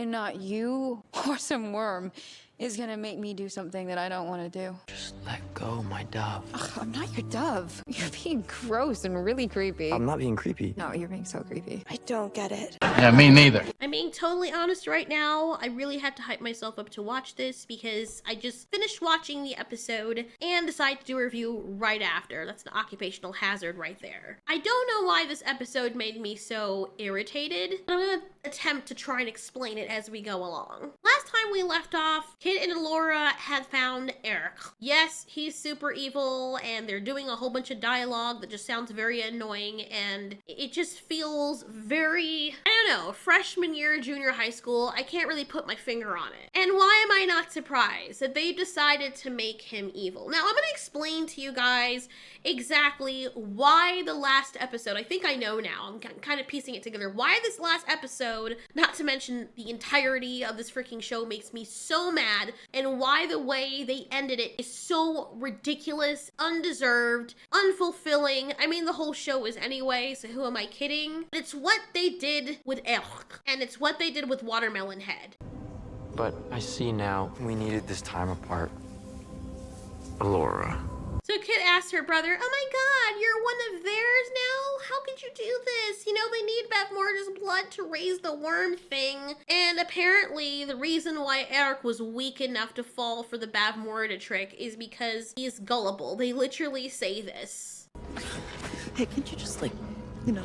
and not you or some worm is gonna make me do something that I don't want to do. Just let go, my dove. Ugh, I'm not your dove. You're being gross and really creepy. I'm not being creepy. No, you're being so creepy. I don't get it. Yeah, me neither. I'm being totally honest right now. I really had to hype myself up to watch this because I just finished watching the episode and decided to do a review right after. That's an occupational hazard right there. I don't know why this episode made me so irritated. I'm gonna attempt to try and explain it as we go along. Last time we left off, Kit and Elora had found Airk. Yes, he's super evil and they're doing a whole bunch of dialogue that just sounds very annoying, and it just feels very, I don't know, freshman year, junior high school. I can't really put my finger on it. And why am I not surprised that they decided to make him evil? Now, I'm gonna explain to you guys exactly why the last episode, I think I know now, I'm kind of piecing it together, why this last episode, not to mention the entirety of this freaking show, makes me so mad, and why the way they ended it is so ridiculous, undeserved, unfulfilling. I mean, the whole show is anyway, so who am I kidding? But it's what they did with Airk, and it's what they did with Watermelon Head. But I see now we needed this time apart. Elora. So Kit asked her brother, "Oh my god, you're one of theirs now? How could you do this? You know, they need Bavmorda's blood to raise the worm thing." And apparently the reason why Airk was weak enough to fall for the Bavmorda trick is because he's gullible. They literally say this. Hey, can't you just like, you know,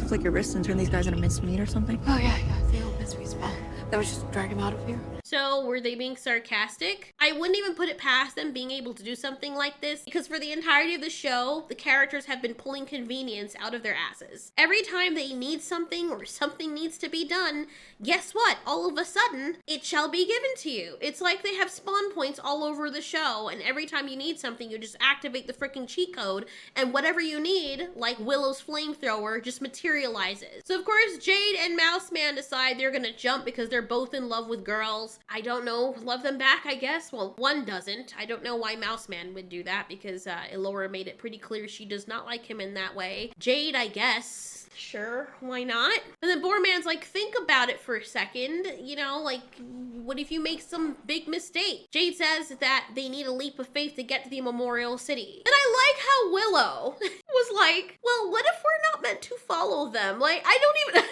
flick your wrist and turn these guys into mincemeat or something? Oh yeah, the old mystery spell. That was just drag him out of here. So were they being sarcastic? I wouldn't even put it past them being able to do something like this, because for the entirety of the show, the characters have been pulling convenience out of their asses. Every time they need something or something needs to be done, guess what? All of a sudden, it shall be given to you. It's like they have spawn points all over the show, and every time you need something, you just activate the freaking cheat code, and whatever you need, like Willow's flamethrower, just materializes. So of course, Jade and Mouseman decide they're gonna jump because they're both in love with girls. I don't know, love them back, I guess. Well, one doesn't. I don't know why Mouseman would do that, because Elora made it pretty clear she does not like him in that way. Jade, I guess. Sure, why not? And then Boorman's like, think about it for a second. You know, like, what if you make some big mistake? Jade says that they need a leap of faith to get to the Memorial City. And I like how Willow was like, well, what if we're not meant to follow them? Like, I don't even...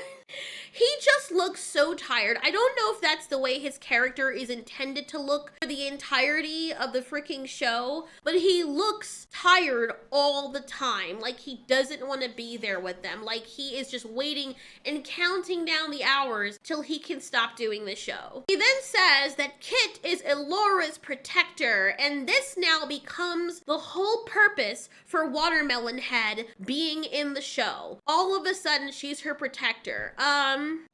He just looks so tired. I don't know if that's the way his character is intended to look for the entirety of the freaking show, but he looks tired all the time. Like he doesn't want to be there with them. Like he is just waiting and counting down the hours till he can stop doing the show. He then says that Kit is Elora's protector, and this now becomes the whole purpose for Watermelon Head being in the show. All of a sudden, she's her protector.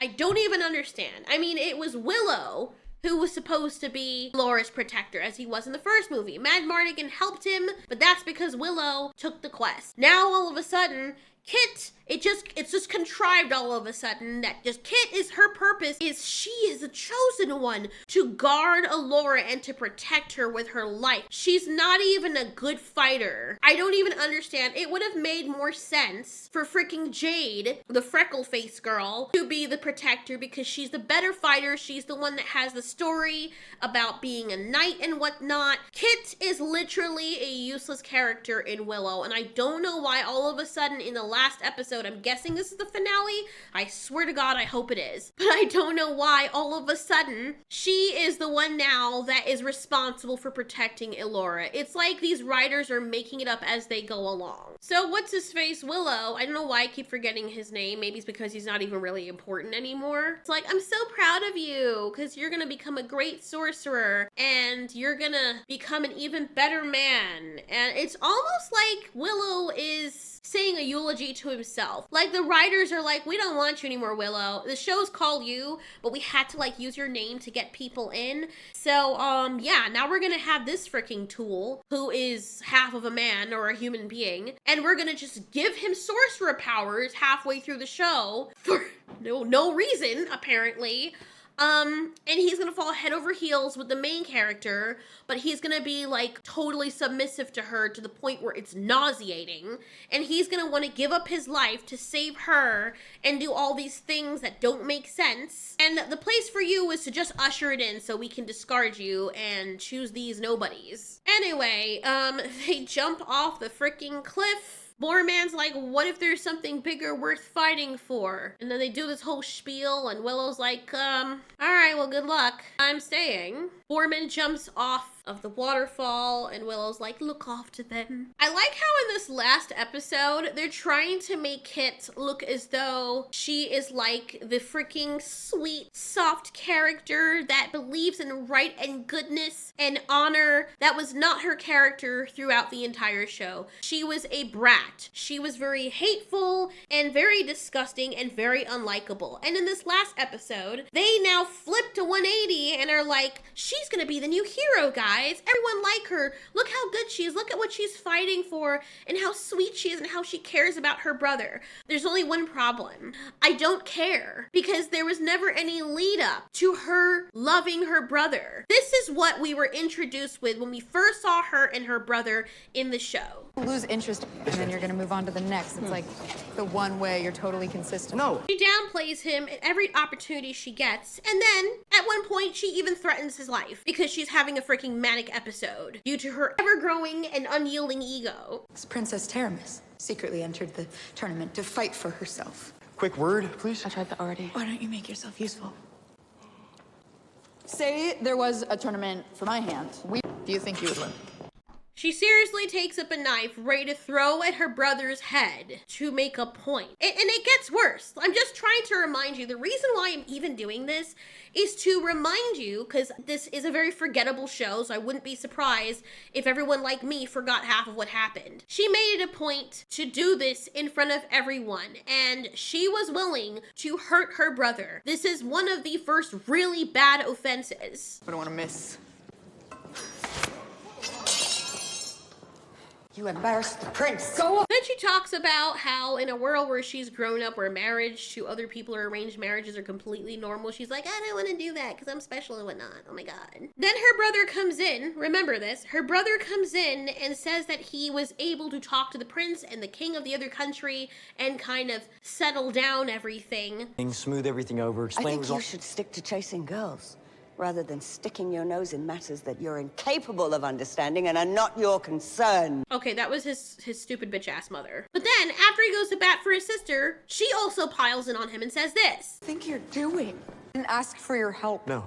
I don't even understand. I mean, it was Willow who was supposed to be Elora's protector, as he was in the first movie. Madmartigan helped him, but that's because Willow took the quest. Now, all of a sudden, Kit, it's just contrived all of a sudden that just Kit is her purpose is she is the chosen one to guard Elora and to protect her with her life. She's not even a good fighter. I don't even understand. It would have made more sense for freaking Jade, the freckle-faced girl, to be the protector because she's the better fighter. She's the one that has the story about being a knight and whatnot. Kit is literally a useless character in Willow, and I don't know why all of a sudden in the last episode, I'm guessing this is the finale. I swear to God, I hope it is. But I don't know why all of a sudden she is the one now that is responsible for protecting Elora. It's like these writers are making it up as they go along. So what's his face? Willow. I don't know why I keep forgetting his name. Maybe it's because he's not even really important anymore. It's like, I'm so proud of you because you're gonna become a great sorcerer and you're gonna become an even better man. And it's almost like Willow is saying a eulogy to himself. Like the writers are like, we don't want you anymore, Willow. The show's called you, but we had to like use your name to get people in. So yeah, now we're gonna have this freaking tool who is half of a man or a human being, and we're gonna just give him sorcerer powers halfway through the show for no reason, apparently. And he's gonna fall head over heels with the main character, but he's gonna be like totally submissive to her to the point where it's nauseating. And he's gonna want to give up his life to save her and do all these things that don't make sense. And the place for you is to just usher it in so we can discard you and choose these nobodies. Anyway, they jump off the freaking cliff. Boorman's like, what if there's something bigger worth fighting for? And then they do this whole spiel and Willow's like, all right, well, good luck. I'm staying. Boorman jumps off of the waterfall and Willow's like, look off to them. I like how in this last episode, they're trying to make Kit look as though she is like the freaking sweet, soft character that believes in right and goodness and honor. That was not her character throughout the entire show. She was a brat. She was very hateful and very disgusting and very unlikable. And in this last episode, they now flip to 180 and are like, she's gonna be the new hero, guys. Everyone like her. Look how good she is. Look at what she's fighting for and how sweet she is and how she cares about her brother. There's only one problem. I don't care because there was never any lead up to her loving her brother. This is what we were introduced with when we first saw her and her brother in the show. Lose interest and then you're gonna move on to the next. It's like the one way you're totally consistent. No. She downplays him at every opportunity she gets, and then at one point she even threatens his life because she's having a freaking manic episode due to her ever-growing and unyielding ego. Princess Taramis secretly entered the tournament to fight for herself. Quick word, please. I tried that already. Why don't you make yourself useful? Say there was a tournament for my hand. Do you think you would win? She seriously takes up a knife ready to throw at her brother's head to make a point. And it gets worse. I'm just trying to remind you, the reason why I'm even doing this is to remind you, because this is a very forgettable show, so I wouldn't be surprised if everyone like me forgot half of what happened. She made it a point to do this in front of everyone, and she was willing to hurt her brother. This is one of the first really bad offenses. I don't want to miss. You embarrassed the prince. Go on. Then she talks about how in a world where she's grown up, where marriage to other people or arranged marriages are completely normal, she's like, I don't want to do that because I'm special and whatnot. Oh my God. Then her brother comes in. Remember this. Her brother comes in and says that he was able to talk to the prince and the king of the other country and kind of settle down everything. Smooth everything over. I Explain think you should stick to chasing girls, rather than sticking your nose in matters that you're incapable of understanding and are not your concern. Okay, that was his stupid bitch-ass mother. But then, after he goes to bat for his sister, she also piles in on him and says this. What do you think you're doing? And ask for your help. No.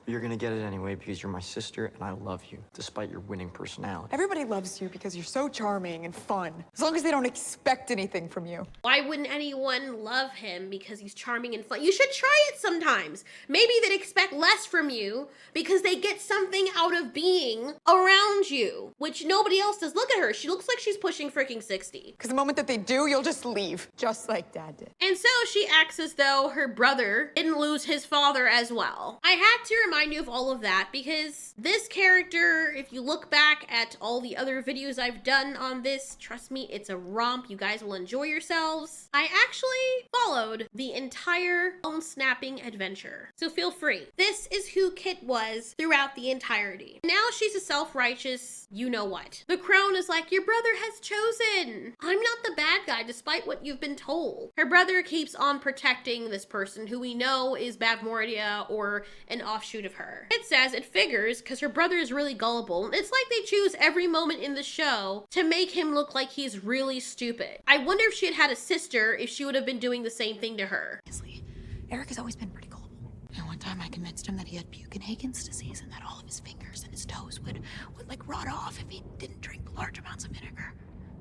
You're gonna get it anyway because you're my sister and I love you, despite your winning personality. Everybody loves you because you're so charming and fun. As long as they don't expect anything from you. Why wouldn't anyone love him because he's charming and fun? You should try it sometimes. Maybe they'd expect less from you because they get something out of being around you, which nobody else does. Look at her. She looks like she's pushing freaking 60. Because the moment that they do, you'll just leave. Just like Dad did. And so she acts as though her brother didn't lose his father as well. I had to remind you of all of that because this character, if you look back at all the other videos I've done on this, trust me, it's a romp. You guys will enjoy yourselves. I actually followed the entire bone snapping adventure, so feel free. This is who Kit was throughout the entirety. Now she's a self-righteous you know what. The crone is like, your brother has chosen. I'm not the bad guy despite what you've been told. Her brother keeps on protecting this person who we know is Bavmordia or an offshoot of her. It says it figures because her brother is really gullible. It's like they choose every moment in the show to make him look like he's really stupid. I wonder if she had had a sister, if she would have been doing the same thing to her. Honestly, Airk has always been pretty gullible. And one time I convinced him that he had Buchanhagen's disease and that all of his fingers and his toes would like rot off if he didn't drink large amounts of vinegar.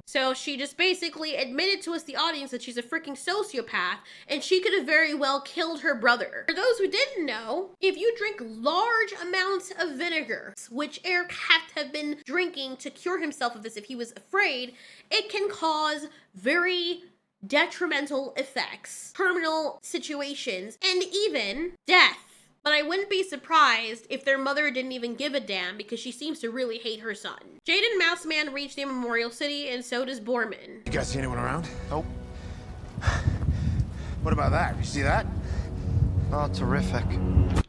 So she just basically admitted to us, the audience, that she's a freaking sociopath and she could have very well killed her brother. For those who didn't know, if you drink large amounts of vinegar, which Airk had to have been drinking to cure himself of this if he was afraid, it can cause very detrimental effects, terminal situations, and even death. But I wouldn't be surprised if their mother didn't even give a damn because she seems to really hate her son. Jade and Mouseman reach the Memorial City and so does Boorman. You guys see anyone around? Nope. What about that? You see that? Oh, terrific.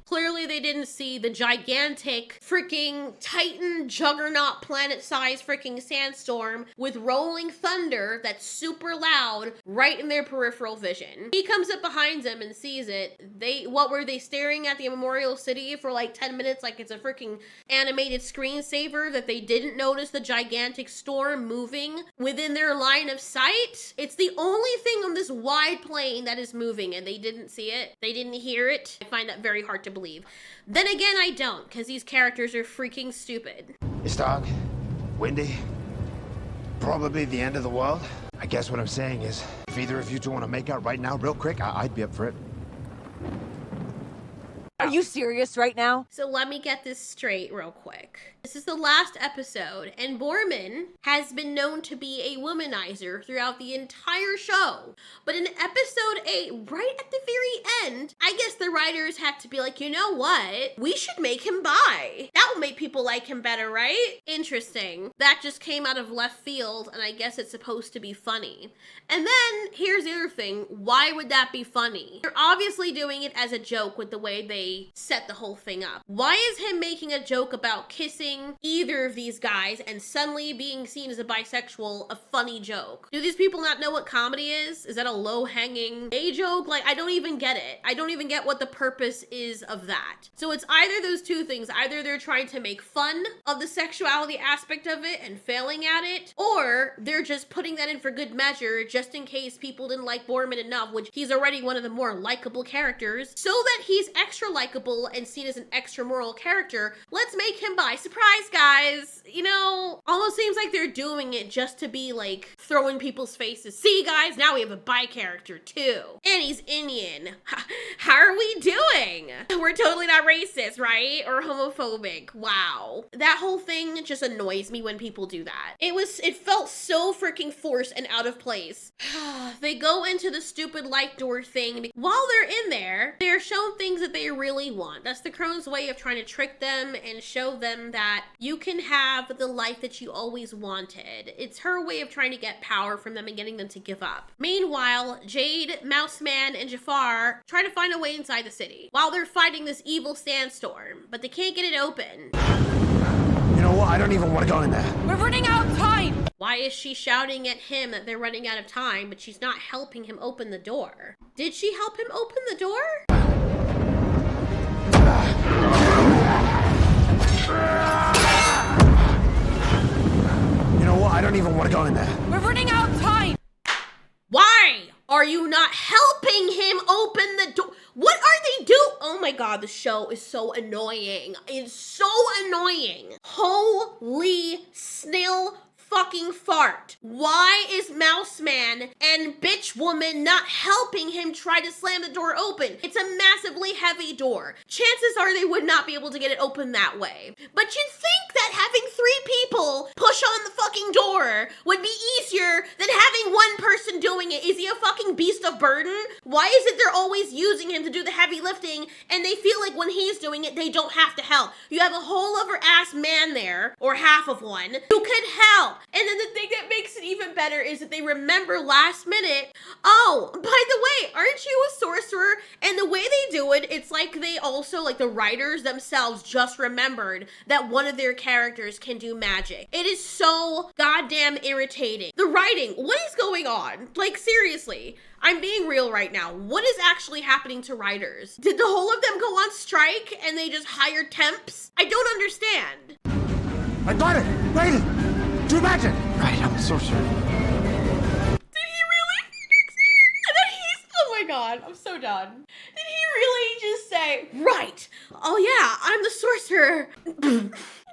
Clearly they didn't see the gigantic freaking Titan juggernaut planet-sized freaking sandstorm with rolling thunder that's super loud right in their peripheral vision. He comes up behind them and sees it. What were they staring at the Memorial City for like 10 minutes like it's a freaking animated screensaver that they didn't notice the gigantic storm moving within their line of sight? It's the only thing on this wide plane that is moving and they didn't see it. They didn't hear it. I find that very hard to believe. Then again, I don't, because these characters are freaking stupid. It's dark, windy, probably the end of the world. I guess what I'm saying is, if either of you two want to make out right now real quick, I'd be up for it. Are you serious right now? So let me get this straight real quick. This is the last episode, and Boorman has been known to be a womanizer throughout the entire show. But in episode 8, right at the very end, I guess the writers had to be like, you know what? We should make him bi. That will make people like him better, right? Interesting. That just came out of left field, and I guess it's supposed to be funny. And then, here's the other thing. Why would that be funny? They're obviously doing it as a joke with the way they set the whole thing up. Why is him making a joke about kissing either of these guys and suddenly being seen as a bisexual a funny joke? Do these people not know what comedy is? Is that a low-hanging gay joke? Like, I don't even get it. I don't even get what the purpose is of that. So it's either those two things. Either they're trying to make fun of the sexuality aspect of it and failing at it, or they're just putting that in for good measure just in case people didn't like Boorman enough, which he's already one of the more likable characters, so that he's extra likable and seen as an extra moral character. Let's make him bi. Surprise, guys. You know, almost seems like they're doing it just to be like throwing people's faces. See, guys, now we have a bi character too. And he's Indian. How are we doing? We're totally not racist, right? Or homophobic. Wow. That whole thing just annoys me when people do that. It felt so freaking forced and out of place. They go into the stupid light door thing. While they're in there, they're shown things that they really want. That's the Crone's way of trying to trick them and show them that you can have the life that you always wanted. It's her way of trying to get power from them and getting them to give up. Meanwhile, Jade, Mouseman, and Jafar try to find a way inside the city while they're fighting this evil sandstorm, but they can't get it open. You know what? I don't even want to go in there. We're running out of time! Why is she shouting at him that they're running out of time, but she's not helping him open the door? Did she help him open the door? You know what? I don't even want to go in there. We're running out of time! Why are you not helping him open the door? What are they doing? Oh my god, the show is so annoying. It's so annoying. Holy snail fucking fart. Why is Mouseman and bitch woman not helping him try to slam the door open? It's a massively heavy door. Chances are they would not be able to get it open that way. But you'd think that having 3 people push on the fucking door would be easier than having one person doing it. Is he a fucking beast of burden? Why is it they're always using him to do the heavy lifting and they feel like when he's doing it, they don't have to help? You have a whole other ass man there, or half of one, who could help. And then the thing that makes it even better is that they remember last minute, oh, by the way, aren't you a sorcerer? And the way they do it, it's like they also, like the writers themselves just remembered that one of their characters can do magic. It is so goddamn irritating. The writing, what is going on? Like, seriously, I'm being real right now. What is actually happening to writers? Did the whole of them go on strike and they just hired temps? I don't understand. I got it! Wait! Do magic! Right, I'm a sorcerer. Did he really? And then oh my god, I'm so done. Did he really just say, right, oh yeah, I'm the sorcerer.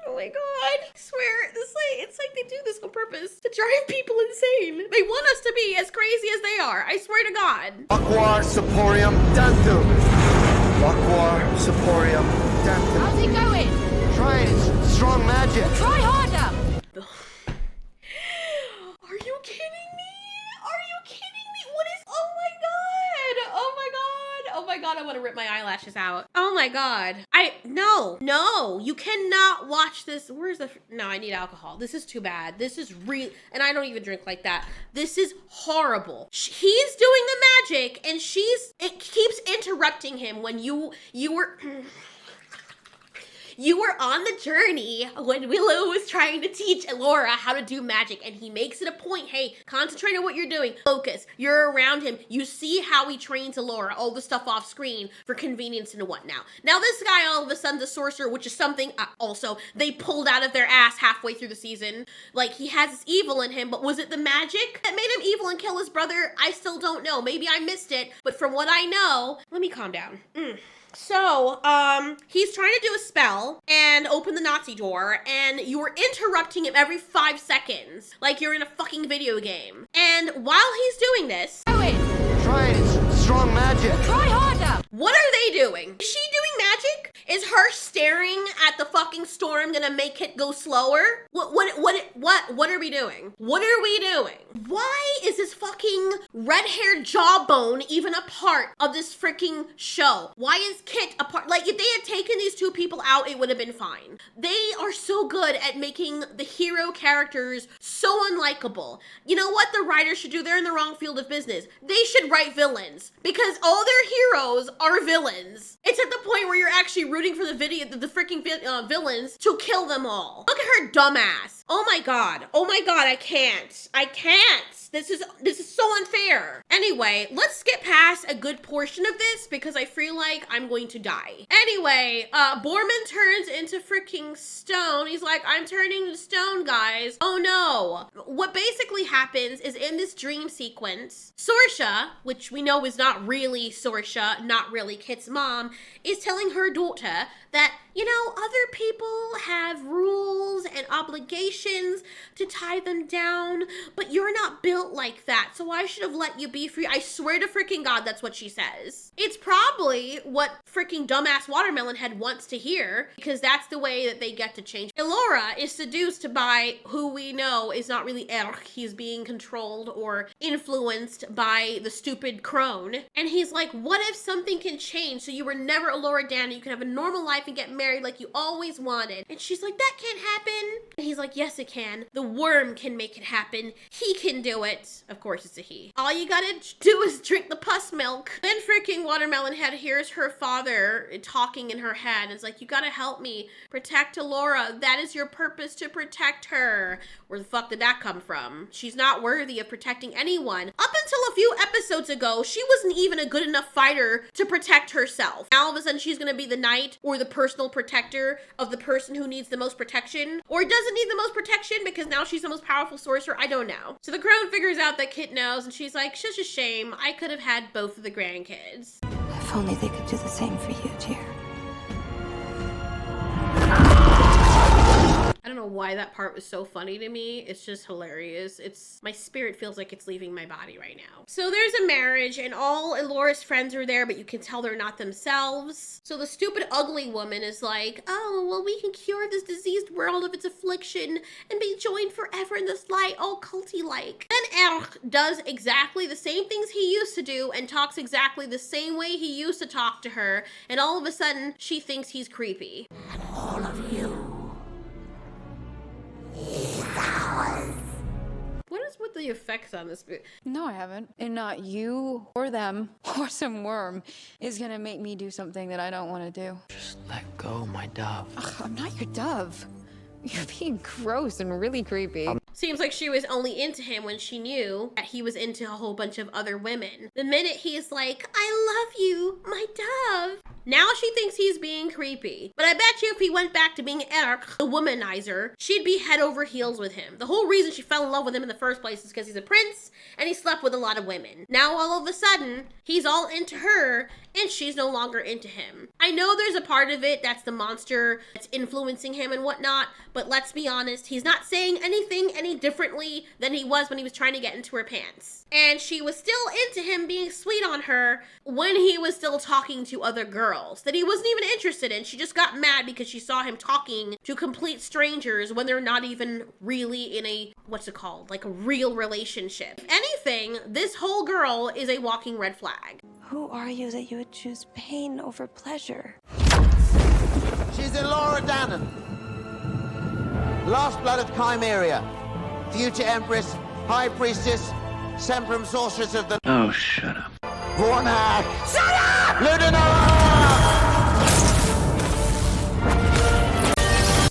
Oh my god, I swear, it's like they do this on purpose to drive people insane. They want us to be as crazy as they are, I swear to god. Aquar Saporium Dantu. Aquar Saporium Dantu. How's it going? Try it, it's strong magic. Try harder! Are you kidding me? Are you kidding me? What is, oh my god, oh my god, oh my god. god, I want to rip my eyelashes out. Oh my god. No, you cannot watch this. No, I need alcohol. This is too bad. This is real, and I don't even drink like that. This is horrible. He's doing the magic, and it keeps interrupting him when you were... You were on the journey when Willow was trying to teach Elora how to do magic, and he makes it a point, hey, concentrate on what you're doing. Focus. You're around him. You see how he trains Elora, all the stuff off screen for convenience and what now. Now this guy all of a sudden's a sorcerer, which is something also they pulled out of their ass halfway through the season. Like, he has this evil in him, but was it the magic that made him evil and kill his brother? I still don't know. Maybe I missed it, but from what I know, let me calm down. So, he's trying to do a spell and open the Nazi door, and you are interrupting him every 5 seconds, like you're in a fucking video game. And while he's doing this... I win. Try it, it's strong magic. Try harder. What are they doing? Is she doing magic? Is her staring at the fucking storm gonna make it go slower? What are we doing? What are we doing? Why is this fucking red-haired jawbone even a part of this freaking show? Why is Kit a part? Like, if they had taken these two people out, it would have been fine. They are so good at making the hero characters so unlikable. You know what the writers should do? They're in the wrong field of business. They should write villains, because all their heroes are villains. It's at the point where you're actually rooting for the freaking villains to kill them all. Look at her dumbass. Oh my god, I can't. This is so unfair. Anyway, let's skip past a good portion of this because I feel like I'm going to die. Anyway, Boorman turns into freaking stone. He's like, I'm turning to stone, guys. Oh no. What basically happens is in this dream sequence, Sorsha, which we know is not really Sorsha, not really Kit's mom, is telling her daughter that, you know, other people have rules and obligations to tie them down, but you're not built like that, so I should have let you be free. I swear to freaking God, that's what she says. It's probably what freaking dumbass Watermelon Head wants to hear, because that's the way that they get to change. Elora is seduced by who we know is not really Airk. He's being controlled or influenced by the stupid crone. And he's like, what if something can change so you were never Elora Dan and you can have a normal life and get married like you always wanted? And she's like, that can't happen. And he's like, yes, it can. The worm can make it happen. He can do it. Of course, it's a he. All you gotta do is drink the pus milk. Then freaking Watermelon Head hears her father talking in her head. It's like, you gotta help me protect Elora. That is your purpose, to protect her. Where the fuck did that come from? She's not worthy of protecting anyone. Up until a few episodes ago, she wasn't even a good enough fighter to protect herself. Now all of a sudden she's gonna be the knight or the personal protector of the person who needs the most protection, or doesn't need the most protection because now she's the most powerful sorcerer. I don't know. So the crone figures out that Kit knows, and she's like, such a shame. I could have had both of the grandkids. If only they could do the same for you, dear. I don't know why that part was so funny to me. It's just hilarious. My spirit feels like it's leaving my body right now. So there's a marriage and all Elora's friends are there, but you can tell they're not themselves. So the stupid ugly woman is like, oh, well, we can cure this diseased world of its affliction and be joined forever in this light, all culty-like. Then Airk does exactly the same things he used to do and talks exactly the same way he used to talk to her. And all of a sudden, she thinks he's creepy. And all of you. What is with the effects on this movie? No, I haven't. And not you or them or some worm is gonna make me do something that I don't want to do. Just let go, my dove. Ugh, I'm not your dove. You're being gross and really creepy. Seems like she was only into him when she knew that he was into a whole bunch of other women. The minute he's like, I love you, my dove. Now she thinks he's being creepy. But I bet you if he went back to being Airk, the womanizer, she'd be head over heels with him. The whole reason she fell in love with him in the first place is because he's a prince and he slept with a lot of women. Now all of a sudden, he's all into her and she's no longer into him. I know there's a part of it that's the monster that's influencing him and whatnot, but let's be honest, he's not saying anything any differently than he was when he was trying to get into her pants. And she was still into him being sweet on her when he was still talking to other girls that he wasn't even interested in. She just got mad because she saw him talking to complete strangers when they're not even really in a, what's it called, like a real relationship. If anything, this whole girl is a walking red flag. Who are you that you would choose pain over pleasure? She's Elora Dannon, last blood of Chimeria, future Empress, High Priestess, Semprum Sorceress of the... Oh, shut up. Vornhack! Shut up! Ludinora!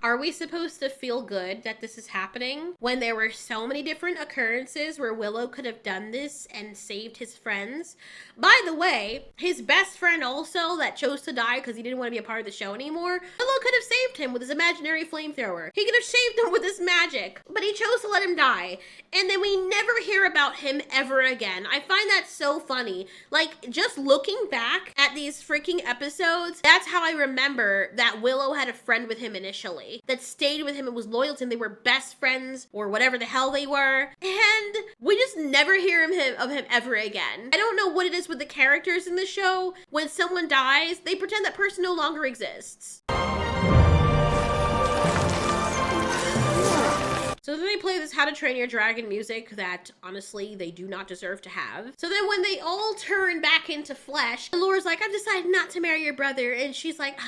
Are we supposed to feel good that this is happening when there were so many different occurrences where Willow could have done this and saved his friends? By the way, his best friend also that chose to die because he didn't want to be a part of the show anymore, Willow could have saved him with his imaginary flamethrower. He could have saved him with his magic, but he chose to let him die. And then we never hear about him ever again. I find that so funny. Like, just looking back at these freaking episodes, that's how I remember that Willow had a friend with him initially that stayed with him and was loyal to him. They were best friends or whatever the hell they were. And we just never hear of him ever again. I don't know what it is with the characters in the show. When someone dies, they pretend that person no longer exists. So then they play this How to Train Your Dragon music that, honestly, they do not deserve to have. So then when they all turn back into flesh, Elora's like, I've decided not to marry your brother. And she's like,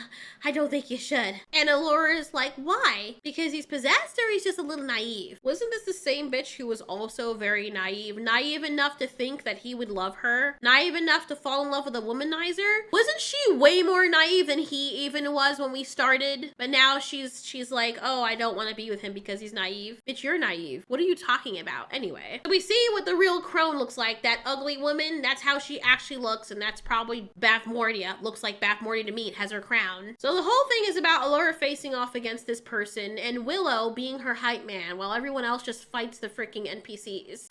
I don't think you should. And Elora's like, why? Because he's possessed or he's just a little naive? Wasn't this the same bitch who was also very naive? Naive enough to think that he would love her? Naive enough to fall in love with a womanizer? Wasn't she way more naive than he even was when we started? But now she's like, oh, I don't want to be with him because he's naive. Bitch, you're naive. What are you talking about? Anyway, so we see what the real Crone looks like. That ugly woman, that's how she actually looks, and that's probably Bavmorda. Looks like Bavmorda to me. It has her crown. So the whole thing is about Elora facing off against this person and Willow being her hype man while everyone else just fights the freaking NPCs.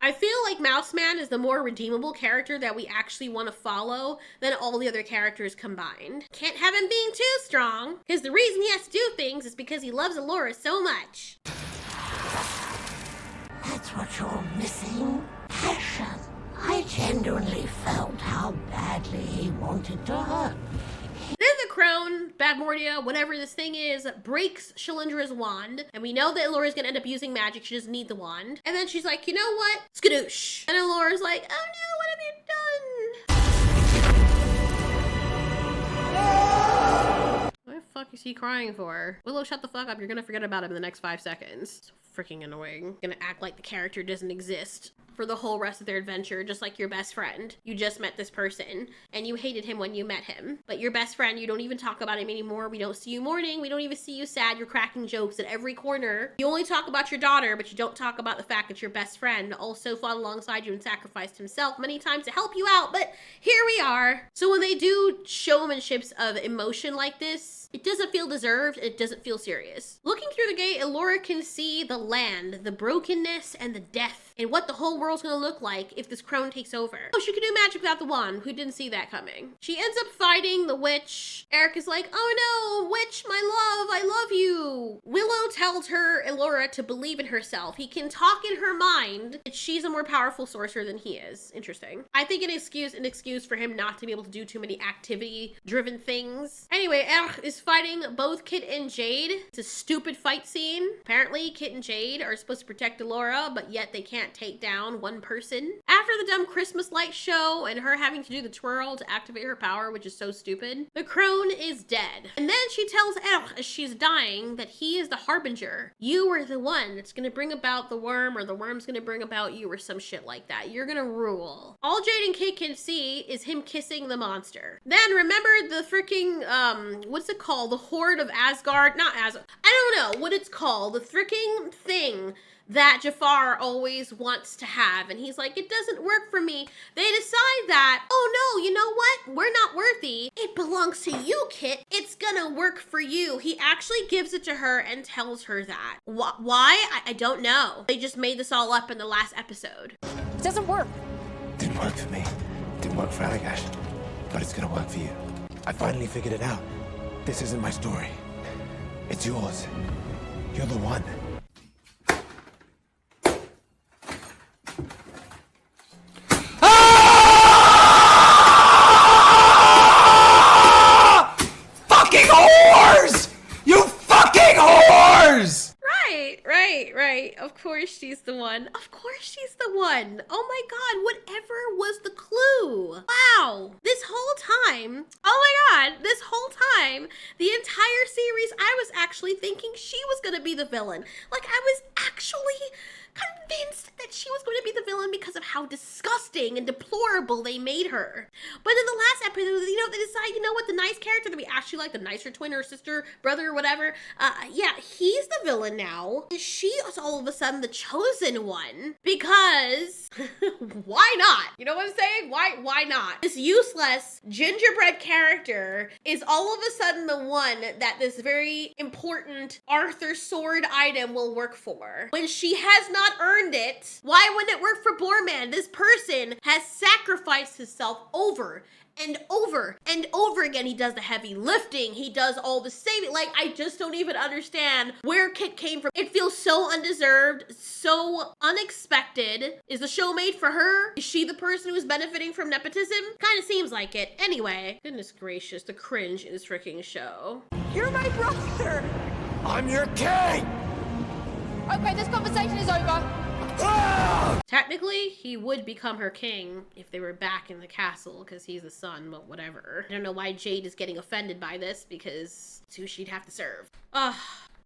I feel like Mouseman is the more redeemable character that we actually want to follow than all the other characters combined. Can't have him being too strong, because the reason he has to do things is because he loves Elora so much. That's what you're missing? Passion. I genuinely felt how badly he wanted to hurt me. Then the Crone, Bavmorda, whatever this thing is, breaks Shalindra's wand. And we know that Elora's gonna end up using magic. She doesn't need the wand. And then she's like, you know what? Skadoosh. And Elora's like, oh no, what have you done? What the fuck is he crying for? Willow, shut the fuck up. You're gonna forget about him in the next 5 seconds. So freaking annoying. Gonna act like the character doesn't exist for the whole rest of their adventure, just like your best friend. You just met this person and you hated him when you met him, but your best friend, you don't even talk about him anymore. We don't see you mourning. We don't even see you sad. You're cracking jokes at every corner. You only talk about your daughter, but you don't talk about the fact that your best friend also fought alongside you and sacrificed himself many times to help you out. But here we are. So when they do showmanships of emotion like this, it doesn't feel deserved. It doesn't feel serious. Looking through the gate, Elora can see the land, the brokenness, and the death, and what the whole world's gonna look like if this Crone takes over. Oh, she could do magic without the wand. Who didn't see that coming? She ends up fighting the witch. Airk is like, oh no, witch, my love, I love you. Willow tells her, Elora, to believe in herself. He can talk in her mind that she's a more powerful sorcerer than he is. Interesting. I think an excuse for him not to be able to do too many activity-driven things. Anyway, Airk is fighting both Kit and Jade. It's a stupid fight scene. Apparently, Kit and Jade are supposed to protect Elora, but yet they can't take down one person. After the dumb Christmas light show and her having to do the twirl to activate her power, which is so stupid, the Crone is dead. And then she tells Airk as she's dying that he is the harbinger. You are the one that's gonna bring about the worm, or the worm's gonna bring about you, or some shit like that. You're gonna rule. All Jade and Kit can see is him kissing the monster. Then remember the freaking, what's it called? The Horde of Asgard? Not Asgard. I don't know what it's called. The freaking thing that Jafar always wants to have. And he's like, it doesn't work for me. They decide that, oh no, you know what? We're not worthy. It belongs to you, Kit. It's gonna work for you. He actually gives it to her and tells her that. Why? I don't know. They just made this all up in the last episode. It doesn't work. Didn't work for me. Didn't work for Allagash. But it's gonna work for you. I finally figured it out. This isn't my story. It's yours. You're the one. Fucking whores! You fucking whores! Right. Of course she's the one. Of course she's the one. Oh my God, whatever was the clue? Wow. This whole time, oh my God, this whole time, the entire series, I was actually thinking she was gonna be the villain. Like, I was actually convinced that she was going to be the villain because of how disgusting and deplorable they made her. But in the last episode, you know, they decide, you know what, the nice character that we actually like, the nicer twin or sister, brother or whatever, yeah, he's the villain now. She is all of a sudden the chosen one because why not? You know what I'm saying? Why not? This useless gingerbread character is all of a sudden the one that this very important Arthur sword item will work for. When she has not earned it, why wouldn't it work for Boorman? This person has sacrificed himself over and over and over again. He does the heavy lifting. He does all the saving. Like, I just don't even understand where Kit came from. It feels so undeserved, so unexpected. Is the show made for her? Is she the person who's benefiting from nepotism? Kind of seems like it. Anyway, goodness gracious, the cringe in this freaking show. You're my brother! I'm your king! Okay, this conversation is over. Technically, he would become her king if they were back in the castle because he's the son, but whatever. I don't know why Jade is getting offended by this because it's who she'd have to serve. Ugh.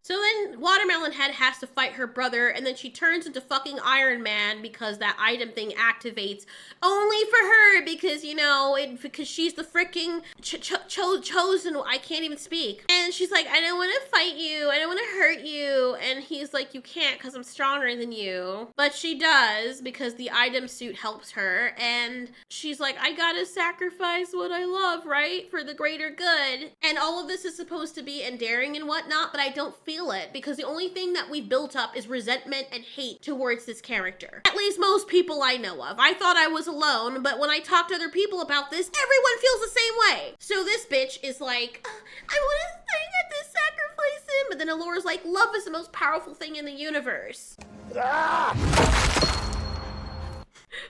So then Watermelon Head has to fight her brother, and then she turns into fucking Iron Man because that item thing activates only for her because, you know, because she's the freaking chosen. I can't even speak. And she's like, I don't want to fight you. I don't want to hurt you. And he's like, you can't because I'm stronger than you. But she does because the item suit helps her. And she's like, I gotta sacrifice what I love, right? For the greater good. And all of this is supposed to be endearing and whatnot, but I don't feel it because the only thing that we've built up is resentment and hate towards this character. At least most people I know of. I thought I was alone, but when I talk to other people about this, everyone feels the same way. So this bitch is like, I want to say I had to sacrifice him. But then Elora's like, love is the most powerful thing in the universe.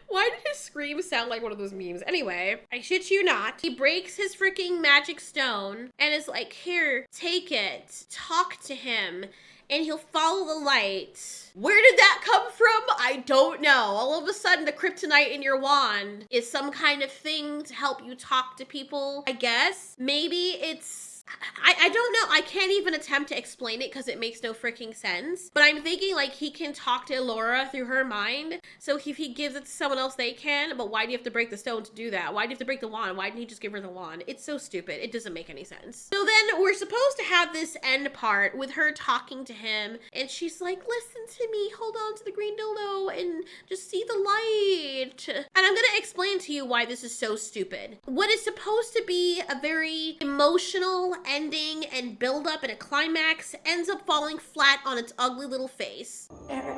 Why did his scream sound like one of those memes? Anyway, I shit you not. He breaks his freaking magic stone and is like, here, take it. Talk to him and he'll follow the light. Where did that come from? I don't know. All of a sudden, the kryptonite in your wand is some kind of thing to help you talk to people, I guess. Maybe it's... I don't know. I can't even attempt to explain it because it makes no freaking sense. But I'm thinking like he can talk to Elora through her mind. So if he gives it to someone else, they can. But why do you have to break the stone to do that? Why do you have to break the wand? Why didn't he just give her the wand? It's so stupid. It doesn't make any sense. So then we're supposed to have this end part with her talking to him. And she's like, listen to me. Hold on to the green dildo and just see the light. And I'm going to explain to you why this is so stupid. What is supposed to be a very emotional ending and build up and a climax ends up falling flat on its ugly little face. Eric.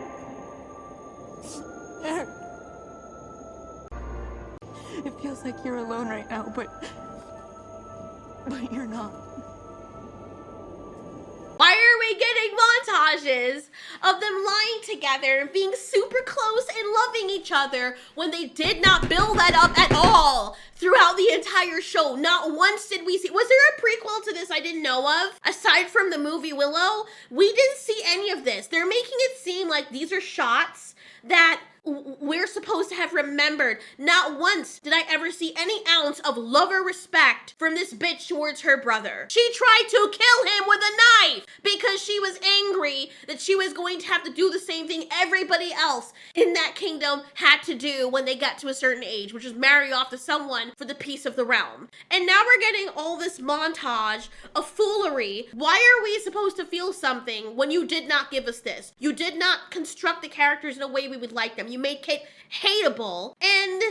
Eric. It feels like you're alone right now, but you're not. Why are we getting montages of them lying together and being super close and loving each other when they did not build that up at all throughout the entire show? Not once did we see. Was there a prequel to this I didn't know of? Aside from the movie Willow, we didn't see any of this. They're making it seem like these are shots that we're supposed to have remembered. Not once did I ever see any ounce of love or respect from this bitch towards her brother. She tried to kill him with a knife because she was angry that she was going to have to do the same thing everybody else in that kingdom had to do when they got to a certain age, which is marry off to someone for the peace of the realm. And now we're getting all this montage of foolery. Why are we supposed to feel something when you did not give us this? You did not construct the characters in a way we would like them. You made Kit hateable, and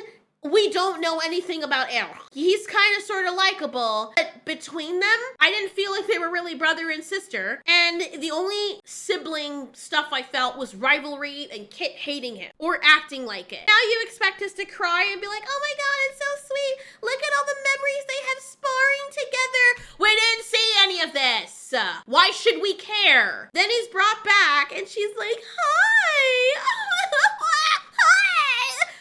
we don't know anything about Airk. He's kind of sort of likable, but between them, I didn't feel like they were really brother and sister. And the only sibling stuff I felt was rivalry and Kit hating him or acting like it. Now you expect us to cry and be like, oh my God, it's so sweet. Look at all the memories they have sparring together. We didn't see any of this. Why should we care? Then he's brought back and she's like, hi.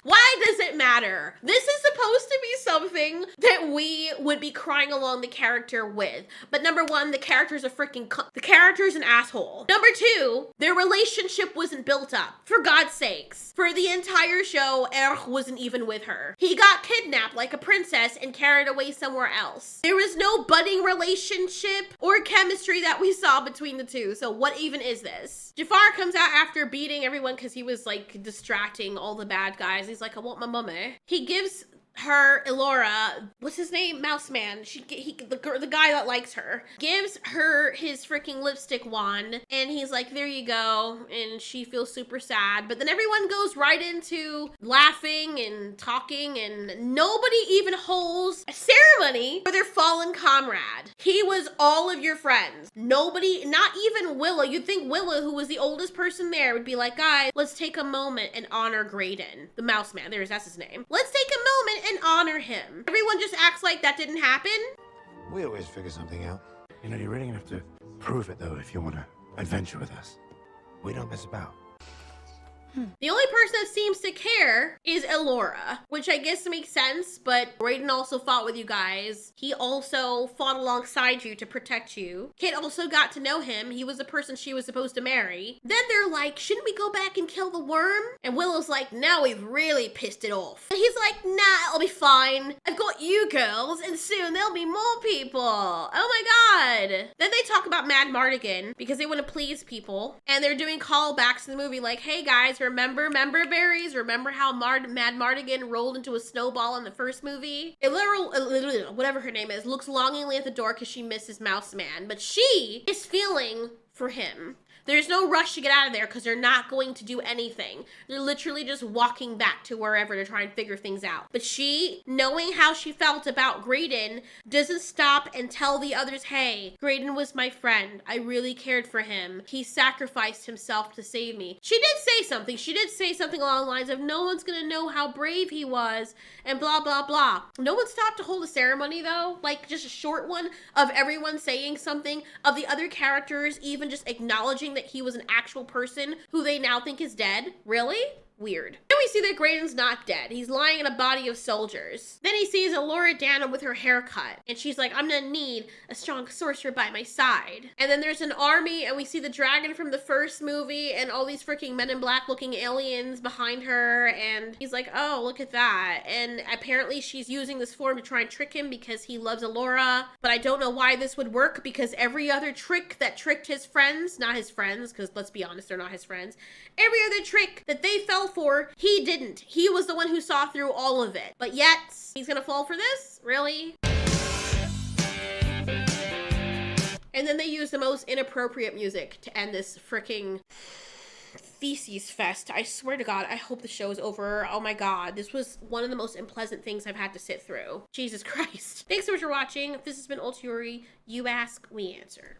Why does it matter? This is supposed to be something that we would be crying along the character with. But number one, the character's the character's an asshole. Number two, their relationship wasn't built up. For God's sakes. For the entire show, Airk wasn't even with her. He got kidnapped like a princess and carried away somewhere else. There was no budding relationship or chemistry that we saw between the two. So what even is this? Jafar comes out after beating everyone because he was like distracting all the bad guys. He's like, I want my mummy. He gives her Elora, what's his name? Mouseman. The guy that likes her, gives her his freaking lipstick wand, and he's like, there you go. And she feels super sad. But then everyone goes right into laughing and talking, and nobody even holds a ceremony for their fallen comrade. He was all of your friends. Nobody, not even Willow. You'd think Willow, who was the oldest person there, would be like, guys, let's take a moment and honor Graydon, the Mouseman. That's his name. Let's take a moment and honor him. Everyone just acts like that didn't happen. We always figure something out. You know, you're really gonna have to prove it, though, if you want to adventure with us. We don't mess about. The only person that seems to care is Elora, which I guess makes sense, but Graydon also fought with you guys. He also fought alongside you to protect you. Kit also got to know him. He was the person she was supposed to marry. Then they're like, shouldn't we go back and kill the worm? And Willow's like, now we've really pissed it off. And he's like, nah, it'll be fine. I've got you girls, and soon there'll be more people. Oh my God. Then they talk about Mad Mardigan because they want to please people. And they're doing callbacks to the movie like, hey guys, remember berries? Remember how Mad Mardigan rolled into a snowball in the first movie? Elora, whatever her name is, looks longingly at the door because she misses Mouseman, but she is feeling for him. There's no rush to get out of there because they're not going to do anything. They're literally just walking back to wherever to try and figure things out. But she, knowing how she felt about Graydon, doesn't stop and tell the others, hey, Graydon was my friend. I really cared for him. He sacrificed himself to save me. She did say something. She did say something along the lines of, no one's gonna know how brave he was and blah, blah, blah. No one stopped to hold a ceremony though. Like just a short one of everyone saying something, of the other characters even just acknowledging that he was an actual person who they now think is dead. Really? Weird. Then we see that Graydon's not dead. He's lying in a body of soldiers. Then he sees Elora Dana with her hair cut. And she's like, I'm gonna need a strong sorcerer by my side. And then there's an army and we see the dragon from the first movie and all these freaking Men in Black looking aliens behind her. And he's like, oh, look at that. And apparently she's using this form to try and trick him because he loves Elora. But I don't know why this would work because every other trick that tricked his friends, not his friends, because let's be honest, they're not his friends. Every other trick that they fell for, he didn't. He was the one who saw through all of it. But yet, he's gonna fall for this? Really? And then they use the most inappropriate music to end this freaking feces fest. I swear to God, I hope the show is over. Oh my God, this was one of the most unpleasant things I've had to sit through. Jesus Christ. Thanks so much for watching. If this has been Ultiori, you ask, we answer.